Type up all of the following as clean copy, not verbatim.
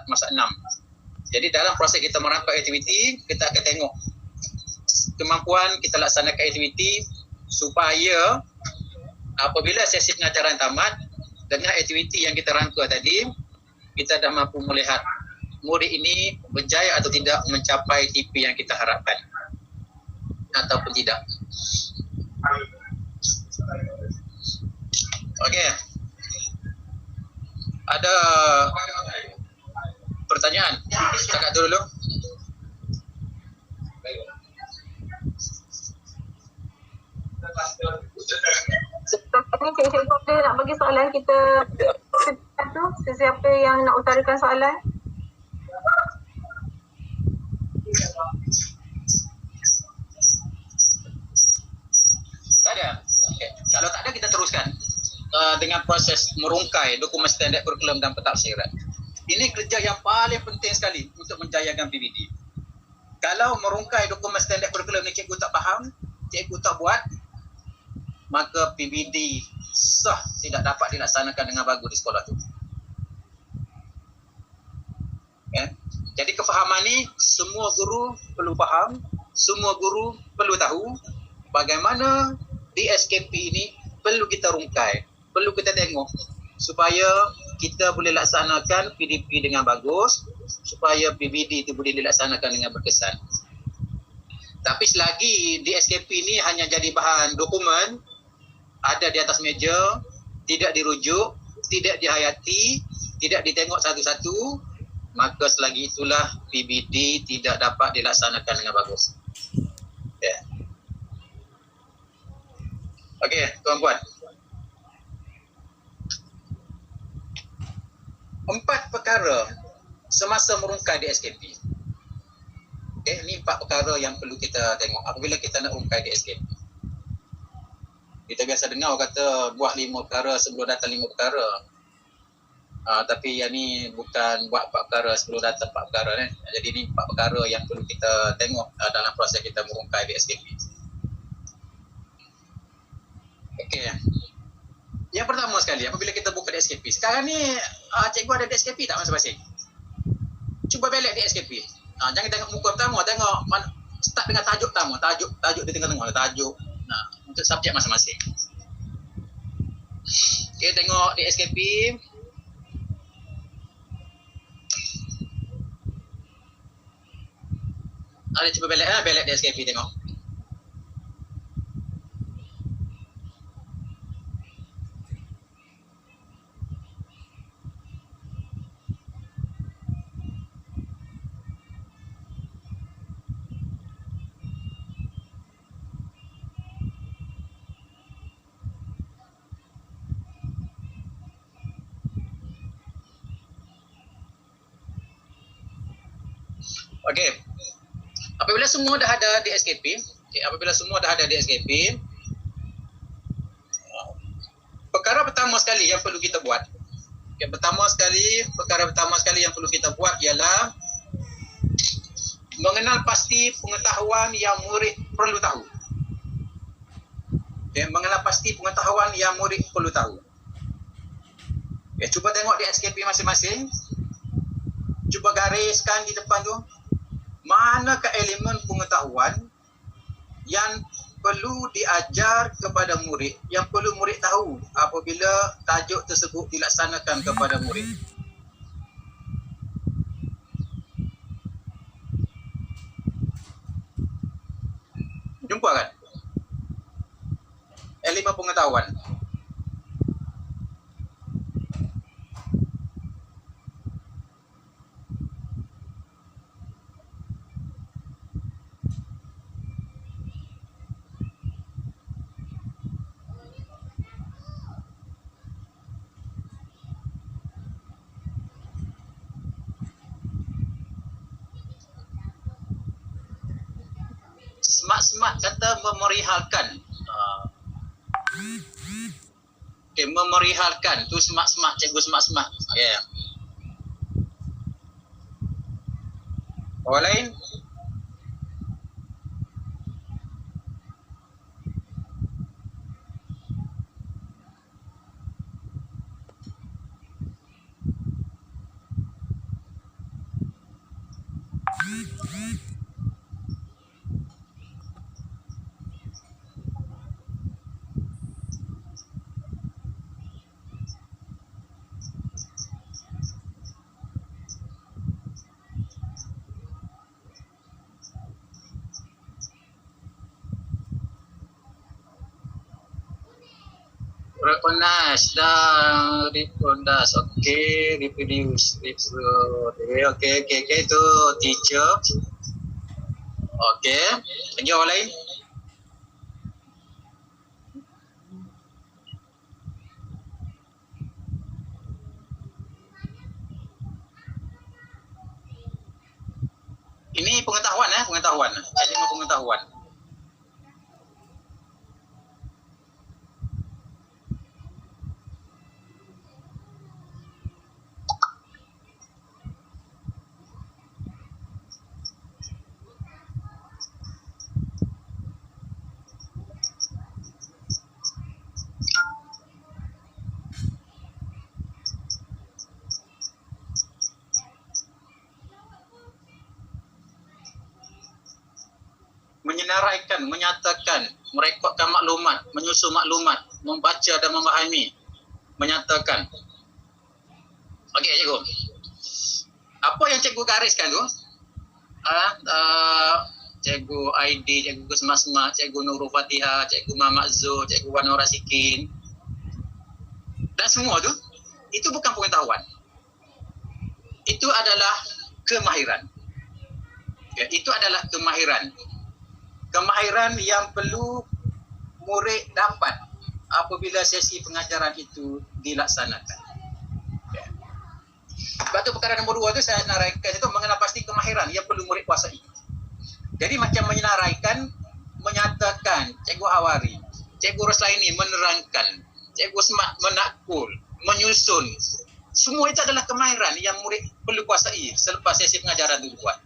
masa 6. Jadi dalam proses kita merangkap aktiviti, kita akan tengok kemampuan kita laksanakan aktiviti supaya apabila sesi pengajaran tamat, dengan aktiviti yang kita rangka tadi, kita dah mampu melihat murid ini berjaya atau tidak mencapai TP yang kita harapkan ataupun tidak. Okey. Ada pertanyaan? Cakap dulu. Ini Cikgu boleh nak bagi soalan kita tu, sesiapa yang nak utarakan soalan? Tak ada? Okay. Kalau tak ada, kita teruskan dengan proses merungkai dokumen standard kurikulum dan pentafsiran. Ini kerja yang paling penting sekali untuk menjayakan PBD. Kalau merungkai dokumen standard kurikulum ni cikgu tak faham, cikgu tak buat, maka PBD sah tidak dapat dilaksanakan dengan bagus di sekolah tu. Okay. Jadi kefahaman ni semua guru perlu faham, semua guru perlu tahu bagaimana DSKP ini perlu kita rungkai, perlu kita tengok supaya kita boleh laksanakan PDP dengan bagus, supaya PBD itu boleh dilaksanakan dengan berkesan. Tapi selagi DSKP ini hanya jadi bahan dokumen, ada di atas meja, tidak dirujuk, tidak dihayati, tidak ditengok satu-satu, maka selagi itulah PBD tidak dapat dilaksanakan dengan bagus. Okay. Okey, tuan-puan. 4 perkara semasa merungkai DSKP. Okey, ini 4 perkara yang perlu kita tengok apabila kita nak rungkai DSKP. Kita biasa dengar kata buat 5 perkara sebelum datang 5 perkara. Tapi yang ni bukan buat 4 perkara sebelum datang 4 perkara ni. Jadi ni 4 perkara yang perlu kita tengok dalam proses kita merungkai DSKP. Okey. Yang pertama sekali, apabila kita buka DSKP. Sekarang ni cikgu ada DSKP tak masing-masing? Cuba balik DSKP. Jangan tengok muka pertama, tengok start dengan tajuk pertama. Tajuk di tengah-tengah, tajuk. Untuk subjek masing-masing. Okey, tengok DSKP. Cuba balik DSKP tengok. Okey. Apabila semua dah ada DSKP, perkara pertama sekali yang perlu kita buat. Perkara pertama sekali yang perlu kita buat ialah mengenal pasti pengetahuan yang murid perlu tahu. Okay, mengenal pasti pengetahuan yang murid perlu tahu. Okay, cuba tengok DSKP masing-masing. Cuba gariskan di depan tu. Manakah elemen pengetahuan yang perlu diajar kepada murid, yang perlu murid tahu apabila tajuk tersebut dilaksanakan kepada murid. Jumpa kan? Elemen pengetahuan. Smart kata memerihalkan. Okay, memerihalkan tu smart, cikgu smart. Yeah. Orang lain? Recognize dan reproduce. Okay, reproduce. Okay. Itu teacher. Okay. Lagi orang lain? Ini pengetahuan pengetahuan. Jadi pengetahuan. Menyenaraikan, menyatakan, merekodkan maklumat, menyusun maklumat, membaca dan memahami, menyatakan. Okey, cikgu. Apa yang cikgu gariskan tu? Cikgu ID, cikgu Semat-Semat, cikgu Nurul Fatihah, cikgu Muhammad Zul, cikgu Wan Rasikin. Dan semua tu, itu bukan pengetahuan. Itu adalah kemahiran. Ya, itu adalah kemahiran. Kemahiran yang perlu murid dapat apabila sesi pengajaran itu dilaksanakan. Ya. Sebab tu perkara nombor 2 tu saya naraikan itu mengenal pasti kemahiran yang perlu murid kuasai. Jadi macam menyenaraikan, menyatakan, Cikgu Hawari, Cikgu Roslaini menerangkan, Cikgu Semat menakul, menyusun. Semua itu adalah kemahiran yang murid perlu kuasai selepas sesi pengajaran itu dibuat.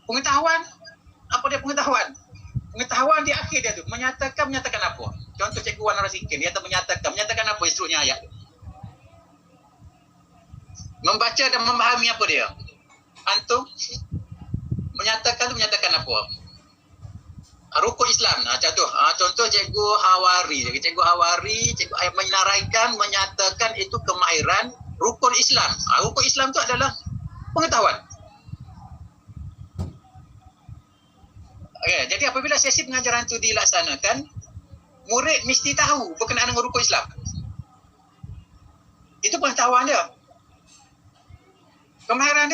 Pengetahuan, apa dia pengetahuan? Pengetahuan di akhir dia tu menyatakan apa? Contoh Cikgu Wan Rasikin, dia menyatakan apa instruksinya ayat tu. Membaca dan memahami apa dia? Antum menyatakan apa? Rukun Islam. Contoh Cikgu Hawari. Cikgu Hawari, menyenaraikan, menyatakan itu kemahiran rukun Islam. Rukun Islam itu adalah pengetahuan. Okay, jadi apabila sesi pengajaran itu dilaksanakan, murid mesti tahu berkenaan dengan rukun Islam. Itu pengetahuan dia. Kemahiran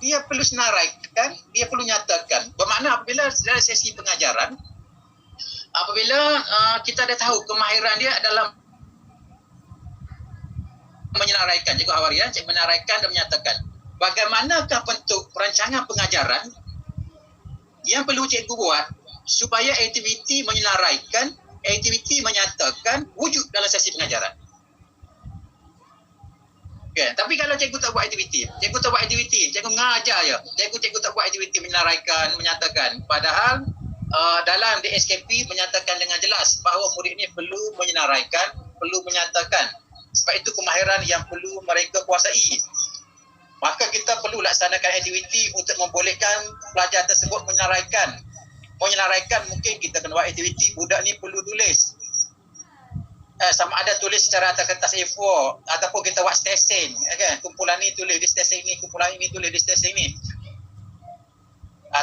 dia perlu senaraikan, dia perlu nyatakan. Bermakna apabila dalam sesi pengajaran, apabila kita dah tahu kemahiran dia adalah menyenaraikan, Cikgu Hawarian, menyenaraikan dan menyatakan. Bagaimanakah bentuk perancangan pengajaran yang perlu cikgu buat supaya aktiviti menyenaraikan, aktiviti menyatakan wujud dalam sesi pengajaran. Okay. Tapi kalau cikgu tak buat aktiviti, cikgu mengajar je. Cikgu tak buat aktiviti menyenaraikan, menyatakan. Padahal dalam DSKP menyatakan dengan jelas bahawa murid ini perlu menyenaraikan, perlu menyatakan. Sebab itu kemahiran yang perlu mereka kuasai. Maka kita perlu laksanakan aktiviti untuk membolehkan pelajar tersebut menyenaraikan. Menyenaraikan mungkin kita kena buat aktiviti, budak ni perlu tulis. Sama ada tulis secara atas kertas A4 ataupun kita buat stesen. Kan? Kumpulan ni tulis di stesen ini, kumpulan ini tulis di stesen ini.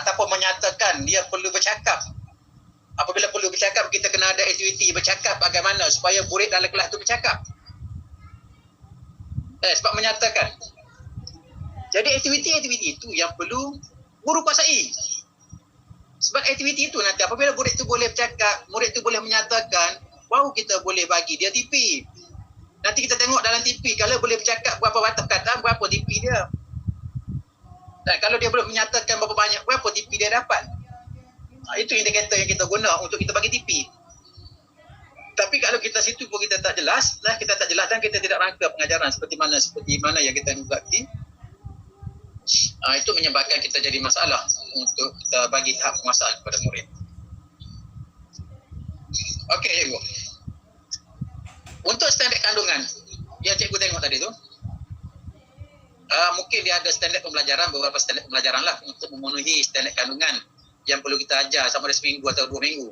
Ataupun menyatakan dia perlu bercakap. Apabila perlu bercakap, kita kena ada aktiviti bercakap bagaimana supaya murid dalam kelas tu bercakap. Sebab menyatakan. Jadi aktiviti-aktiviti itu yang perlu guru kuasai. Sebab aktiviti itu nanti apabila murid itu boleh bercakap, murid itu boleh menyatakan, baru kita boleh bagi dia TP. Nanti kita tengok dalam TP, kalau boleh bercakap berapa batang perkataan, berapa TP dia. Dan kalau dia boleh menyatakan berapa banyak, berapa TP dia dapat. Itu indikator yang kita guna untuk kita bagi TP. Tapi kalau kita situ pun kita tak jelas, dan kita tidak rangka pengajaran seperti mana yang kita nugati. Itu menyebabkan kita jadi masalah untuk kita bagi tahap penguasaan kepada murid. Okey, cikgu. Untuk standard kandungan yang cikgu tengok tadi tu, mungkin dia ada standard pembelajaran, beberapa standard pembelajaran lah untuk memenuhi standard kandungan yang perlu kita ajar sama ada seminggu atau 2 minggu.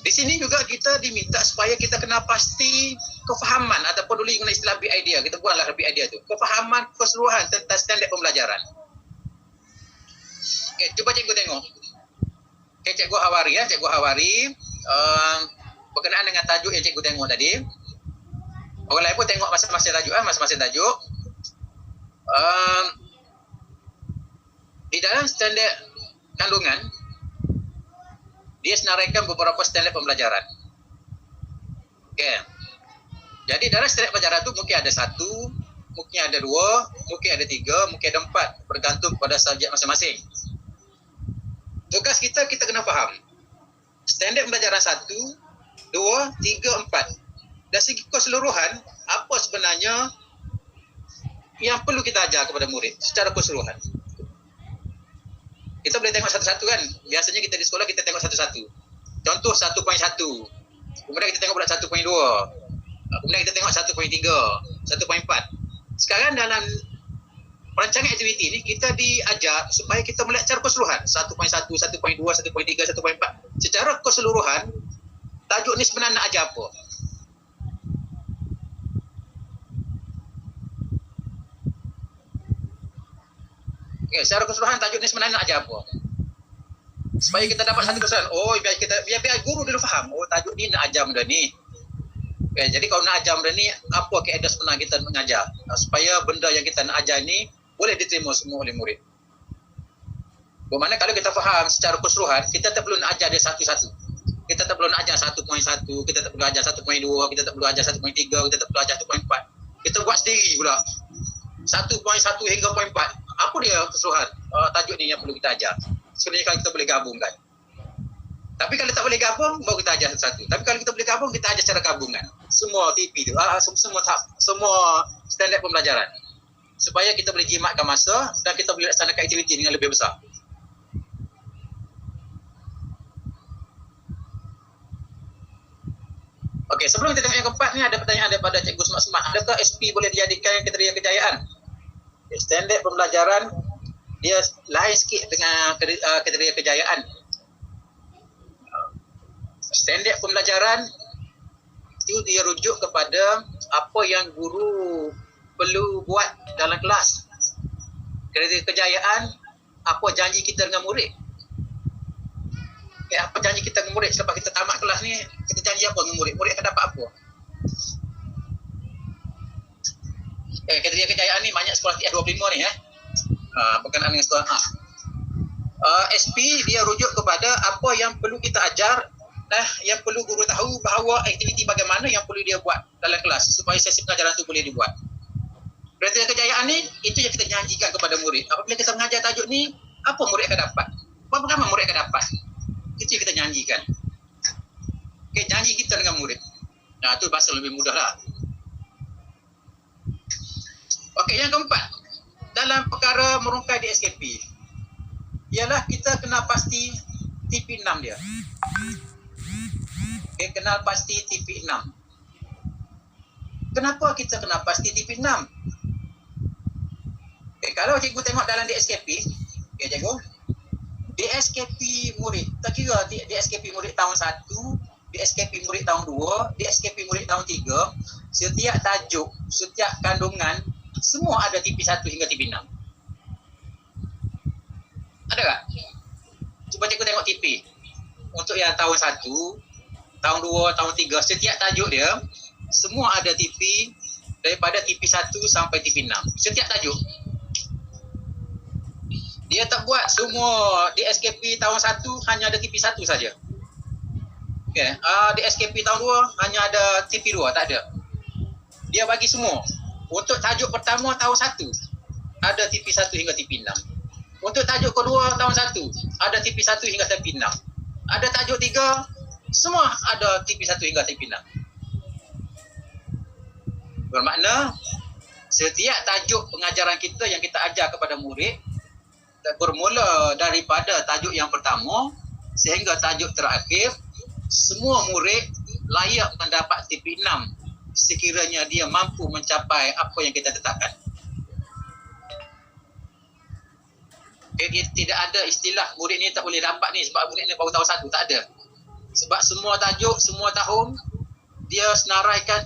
Di sini juga kita diminta supaya kita kena pasti kefahaman ataupun dulu guna istilah big idea. Kita buatlah big idea tu. Kefahaman keseluruhan tentang standard pembelajaran. Okay, cuba cikgu tengok. Okay, Cikgu Hawari. Cikgu Hawari berkenaan dengan tajuk yang cikgu tengok tadi. Orang lain pun tengok masing-masing tajuk. Masing-masing tajuk. Di dalam standard kandungan, dia senaraikan beberapa standard pembelajaran. Okay. Jadi dalam standard pembelajaran tu mungkin ada 1, mungkin ada 2, mungkin ada 3, mungkin ada 4, bergantung pada subjek masing-masing. Tugas kita kena faham standard pembelajaran 1, 2, 3, 4. Dari segi keseluruhan, apa sebenarnya yang perlu kita ajar kepada murid secara keseluruhan. Kita boleh tengok satu-satu kan. Biasanya kita di sekolah kita tengok satu-satu. Contoh 1.1. Kemudian kita tengok pula 1.2. Kemudian kita tengok 1.3, 1.4. Sekarang dalam perancangan aktiviti ni kita diajar supaya kita melihat secara keseluruhan 1.1, 1.2, 1.3, 1.4. Secara keseluruhan tajuk ni sebenarnya nak ajar apa? Okay, secara keseluruhan tajuk ni sebenarnya nak ajar apa? Supaya kita dapat satu kesan. Oh, biar guru dulu faham. Oh, tajuk ni nak ajar benda ni. Okay, jadi kalau nak ajar benda ni, apa kaedah sebenar kita mengajar? Supaya benda yang kita nak ajar ni boleh diterima semua oleh murid. Bermakna kalau kita faham secara keseluruhan, kita tak perlu nak ajar dia satu-satu. Kita tak perlu nak ajar 1.1, kita tak perlu ajar 1.2, kita tak perlu ajar 1.3, kita tak perlu ajar 1.4. Kita buat sendiri pula. 1.1 hingga 0.4. Apa dia keseluruhan tajuk ni yang perlu kita ajar? Sebenarnya kalau kita boleh gabungkan. Tapi kalau tak boleh gabung, baru kita ajar satu-satu. Tapi kalau kita boleh gabung, kita ajar secara gabungan. Semua TP tu, semua standard pembelajaran. Supaya kita boleh jimatkan masa dan kita boleh laksanakan aktiviti dengan lebih besar. Okey, sebelum kita tengok yang keempat ni ada pertanyaan daripada Cikgu Semak-Semak. Adakah SP boleh dijadikan kriteria kejayaan? Standard pembelajaran dia lain sikit dengan kriteria kejayaan. Standard pembelajaran itu dia rujuk kepada apa yang guru perlu buat dalam kelas. Kriteria kejayaan, apa janji kita dengan murid. Okay, apa janji kita dengan murid selepas kita tamat kelas ni, kita janji apa dengan murid? Murid akan dapat apa? Kriteria kejayaan ni banyak sekolah TS25 ni berkenaan dengan sekolah A. SP dia rujuk kepada apa yang perlu kita ajar, yang perlu guru tahu bahawa aktiviti bagaimana yang perlu dia buat dalam kelas supaya sesi pengajaran tu boleh dibuat. Kriteria kejayaan ni itu yang kita janjikan kepada murid. Apabila kita mengajar tajuk ni, apa murid akan dapat? Apa pengalaman murid akan dapat? Itu yang kita janjikan. Okay, janji kita dengan murid. Nah, itu bahasa lebih mudah lah. Okey, yang keempat, dalam perkara merungkai di SKP, ialah kita kenal pasti TP6 dia. Okey, kenal pasti TP6. Kenapa kita kenal pasti TP6? Okey, kalau cikgu tengok dalam DSKP, okey cikgu, DSKP murid, tak kira DSKP murid tahun 1, DSKP murid tahun 2, DSKP murid tahun 3, setiap tajuk, setiap kandungan, semua ada TP1 hingga TP6. Ada tak? Cuba cikgu tengok TP. Untuk yang tahun 1, tahun 2, tahun 3, setiap tajuk dia, semua ada TP daripada TP1 sampai TP6. Setiap tajuk. Dia tak buat semua di SKP tahun 1 hanya ada TP1 saja. Okay. Di SKP tahun 2 hanya ada TP2, tak ada. Dia bagi semua. Untuk tajuk pertama tahun 1 ada TP1 hingga TP6. Untuk tajuk kedua tahun 1 ada TP1 hingga TP6. Ada tajuk 3 semua ada TP1 hingga TP6. Bermakna setiap tajuk pengajaran kita yang kita ajar kepada murid bermula daripada tajuk yang pertama sehingga tajuk terakhir, semua murid layak mendapat TP6 sekiranya dia mampu mencapai apa yang kita tetapkan. Dia tidak ada istilah murid ni tak boleh dapat ni sebab murid ni baru tahun 1, tak ada. Sebab semua tajuk, semua tahun dia senaraikan